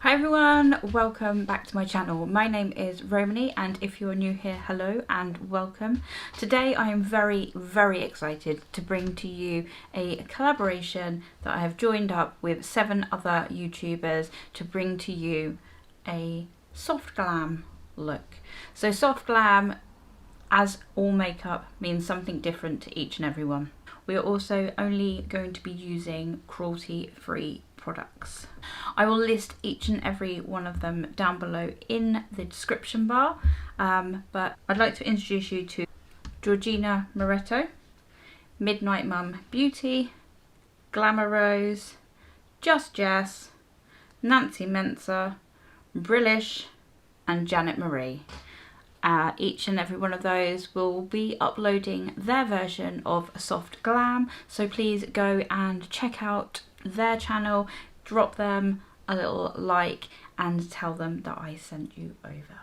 Hi everyone, welcome back to my channel. My name is Romany, and if you're new here, hello and welcome. Today I am very excited to bring to you a collaboration that I have joined up with 7 other YouTubers to bring to you a soft glam look. So soft glam, as all makeup, means something different to each and every one. We are also only going to be using cruelty-free products. I will list each and every one of them down below in the description bar, but I'd like to introduce you to Georgina Moretto, Midnight Mum Beauty, Glamour Rose, Just Jess, Nancy Mensa, Brillish and Janet Marie. Each and every one of those will be uploading their version of soft glam, so please go and check out their channel, drop them a little like and tell them that I sent you over.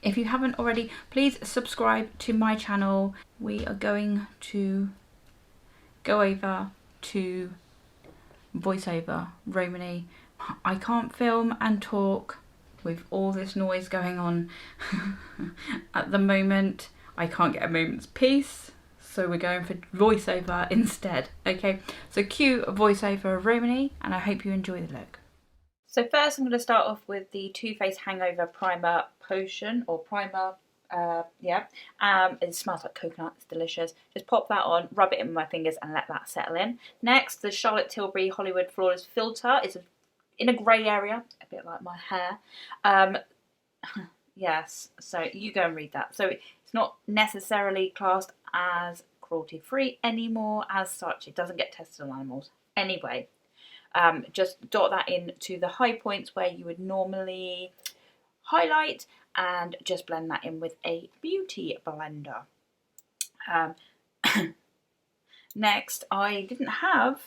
If you haven't already, please subscribe to my channel. We are going to go over to voiceover. Romany, I can't film and talk with all this noise going on at the moment. I can't get a moment's peace, so we're going for voiceover instead. Okay, so cue voiceover Romany, and I hope you enjoy the look. So first I'm going to start off with the Too Faced Hangover Primer Potion, or Primer, it smells like coconut, it's delicious. Just pop that on, rub it in with my fingers and let that settle in. Next, the Charlotte Tilbury Hollywood Flawless Filter is in a grey area, a bit like my hair. Yes, so you go and read that. So it's not necessarily classed as cruelty-free anymore as such. It doesn't get tested on animals. Anyway, just dot that into the high points where you would normally highlight and just blend that in with a beauty blender. Next, I didn't have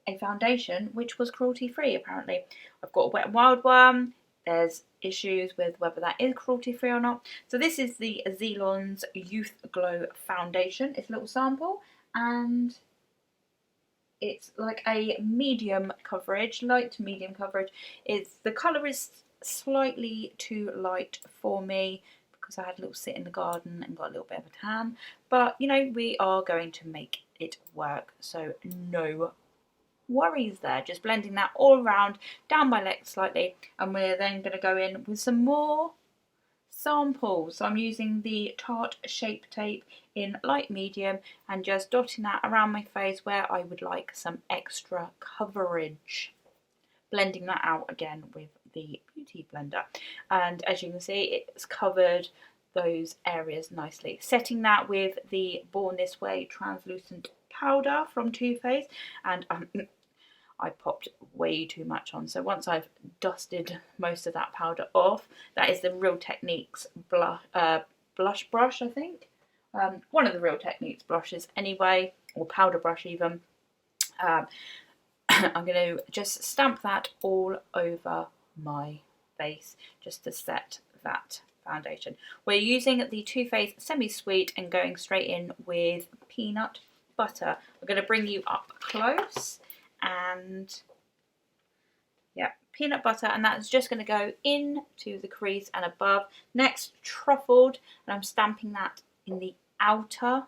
a foundation which was cruelty free. Apparently I've got a Wet n Wild one. There's issues with whether that is cruelty free or not, so this is the Zelens Youth Glow Foundation. It's a little sample and it's like a medium coverage, light to medium coverage. The colour is slightly too light for me because I had a little sit in the garden and got a little bit of a tan, but you know, we are going to make it work, so no worries there. Just blending that all around, down my legs slightly, and we're then going to go in with some more samples. So I'm using the Tarth Shape tape in light medium and just dotting that around my face where I would like some extra coverage. Blending that out again with the beauty blender, and as you can see, it's covered those areas nicely. Setting that with the Born This Way translucent powder from Too Faced, and I popped way too much on. So once I've dusted most of that powder off, that is the Real Techniques blush brush, I think. One of the Real Techniques brushes anyway, or powder brush even. I'm going to just stamp that all over my face just to set that foundation. We're using the Too Faced Semi-Sweet and going straight in with peanut butter. I'm going to bring you up close, and yeah, peanut butter, and that's just going to go into the crease and above. Next, truffled, and I'm stamping that in the outer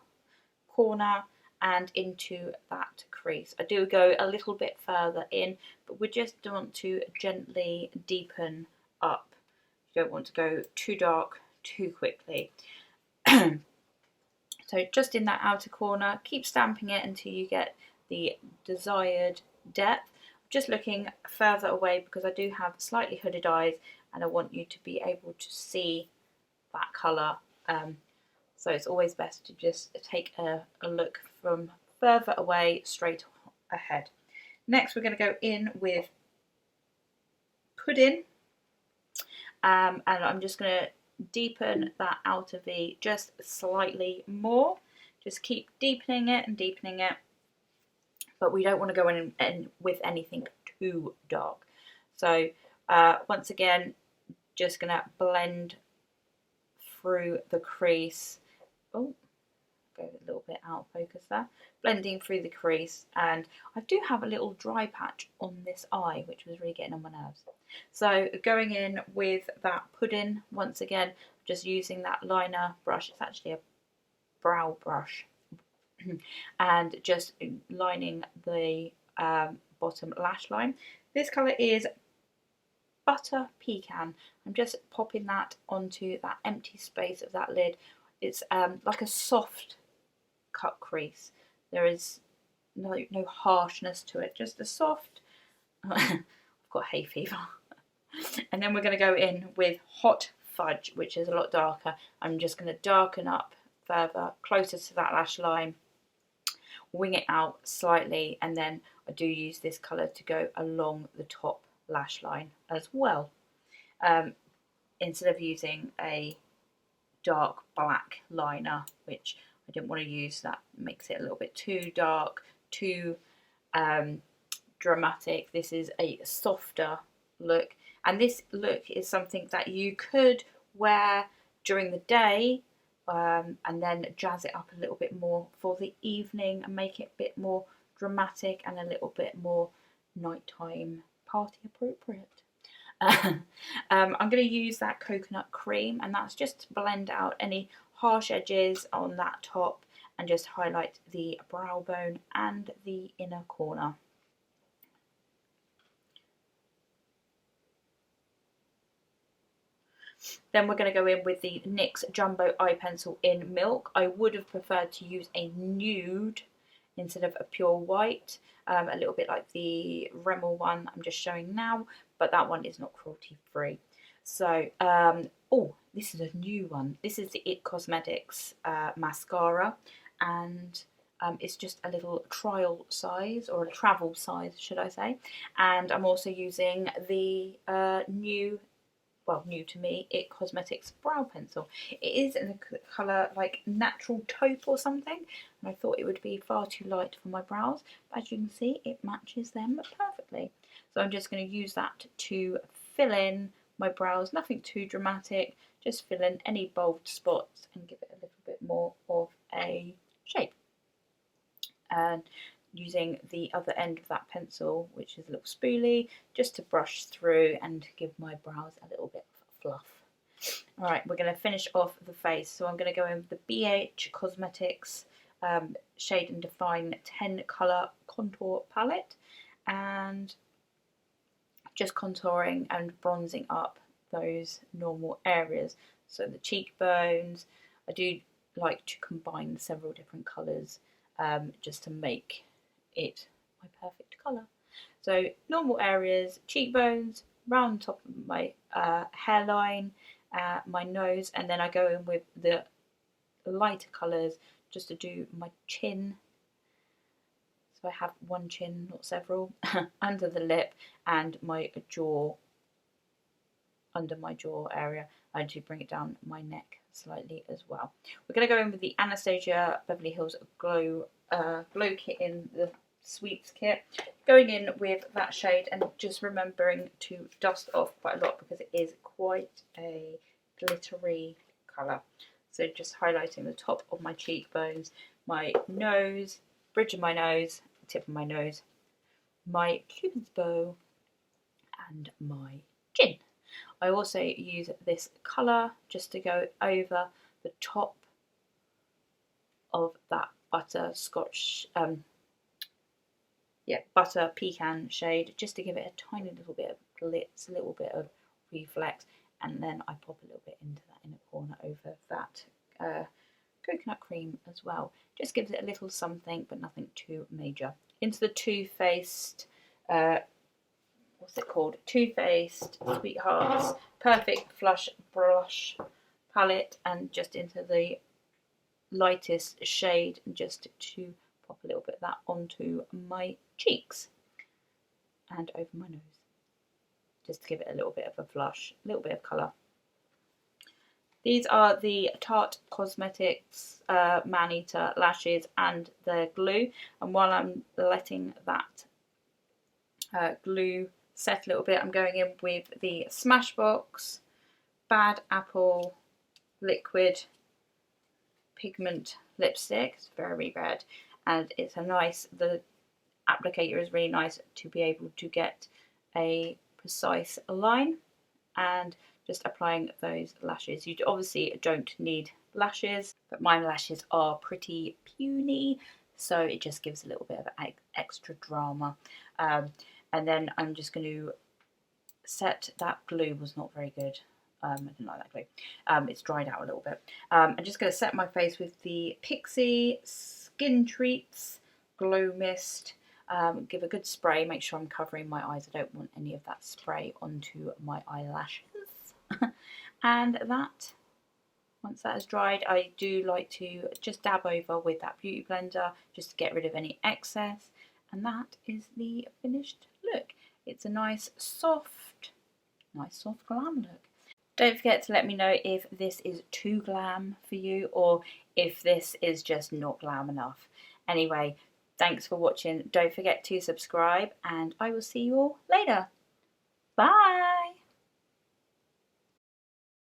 corner and into that crease. I do go a little bit further in, but we just want to gently deepen up. You don't want to go too dark too quickly. So just in that outer corner, keep stamping it until you get the desired depth. Just looking further away because I do have slightly hooded eyes and I want you to be able to see that colour. So it's always best to just take a look from further away straight ahead. Next, we're going to go in with Pudding, and I'm just going to deepen that outer V just slightly more. Just keep deepening it and deepening it, but we don't want to go in with anything too dark. So once again, just going to blend through the crease. Oh, go a little bit out of focus there. blending through the crease, and I do have a little dry patch on this eye which was really getting on my nerves. So going in with that pudding once again, just using that liner brush, it's actually a brow brush, and just lining the bottom lash line. This colour is Butter Pecan. I'm just popping that onto that empty space of that lid. It's like a soft cut crease. There is no harshness to it, just a soft I've got hay fever. And then we're going to go in with Hot Fudge, which is a lot darker. I'm just going to darken up further, closer to that lash line, wing it out slightly, and then I do use this colour to go along the top lash line as well. Instead of using a dark black liner, which I didn't want to use, that makes it a little bit too dark, too dramatic. This is a softer look, and this look is something that you could wear during the day and then jazz it up a little bit more for the evening and make it a bit more dramatic and a little bit more nighttime party appropriate. I'm going to use that coconut cream, and that's just to blend out any harsh edges on that top and just highlight the brow bone and the inner corner. Then we're going to go in with the NYX Jumbo Eye Pencil in Milk. I would have preferred to use a nude instead of a pure white, a little bit like the Rimmel one I'm just showing now, but that one is not cruelty free. So, oh, this is a new one. This is the BHcosmetics mascara, and it's just a little trial size, or a travel size should I say, and I'm also using the new to me, BHcosmetics brow pencil. It is in the colour like Natural Taupe or something, and I thought it would be far too light for my brows, but as you can see it matches them perfectly. So I'm just going to use that to fill in my brows, nothing too dramatic, just fill in any bold spots and give it a little bit more of a shape. And using the other end of that pencil, which is a little spoolie, just to brush through and give my brows a little bit of fluff. Alright, we're going to finish off the face, so I'm going to go in with the BHcosmetics Shade and Define 10 colour contour palette, and just contouring and bronzing up those normal areas. So the cheekbones, I do like to combine several different colours just to make it my perfect colour. So normal areas, cheekbones, round top of my hairline, my nose, and then I go in with the lighter colours just to do my chin. So I have one chin, not several, under the lip, and my jaw, under my jaw area. I do bring it down my neck slightly as well. We're going to go in with the Anastasia Beverly Hills Glow Kit in the Sweets kit, going in with that shade, and just remembering to dust off quite a lot because it is quite a glittery colour. So just highlighting the top of my cheekbones, my nose, bridge of my nose, tip of my nose, my cupid's bow, and my chin. I also use this colour just to go over the top of that butterscotch, butter pecan shade, just to give it a tiny little bit of glitz, a little bit of reflex, and then I pop a little bit into that inner corner over that coconut cream as well. Just gives it a little something, but nothing too major. Into the Too Faced, what's it called? Too Faced Sweethearts Perfect Flush Brush palette, and just into the lightest shade, just to pop a little bit of that onto my cheeks and over my nose, just to give it a little bit of a flush, a little bit of colour. These are the Tarth Cosmetics Man-Eater lashes and their glue, and while I'm letting that glue set a little bit, I'm going in with the Smashbox Bad Apple Liquid Pigment Lipstick. It's very red, and it's a nice, the applicator is really nice to be able to get a precise line, and just applying those lashes. You obviously don't need lashes, but my lashes are pretty puny, so it just gives a little bit of extra drama. And then I'm just going to set, that glue was not very good. I didn't like that glue. It's dried out a little bit. I'm just going to set my face with the Pixie Skin Treats Glow Mist. Give a good spray, make sure I'm covering my eyes. I don't want any of that spray onto my eyelashes. And that, once that is dried, I do like to just dab over with that beauty blender just to get rid of any excess. And that is the finished look. It's a nice soft glam look. Don't forget to let me know if this is too glam for you, or if this is just not glam enough. Anyway, thanks for watching. Don't forget to subscribe, and I will see you all later. Bye!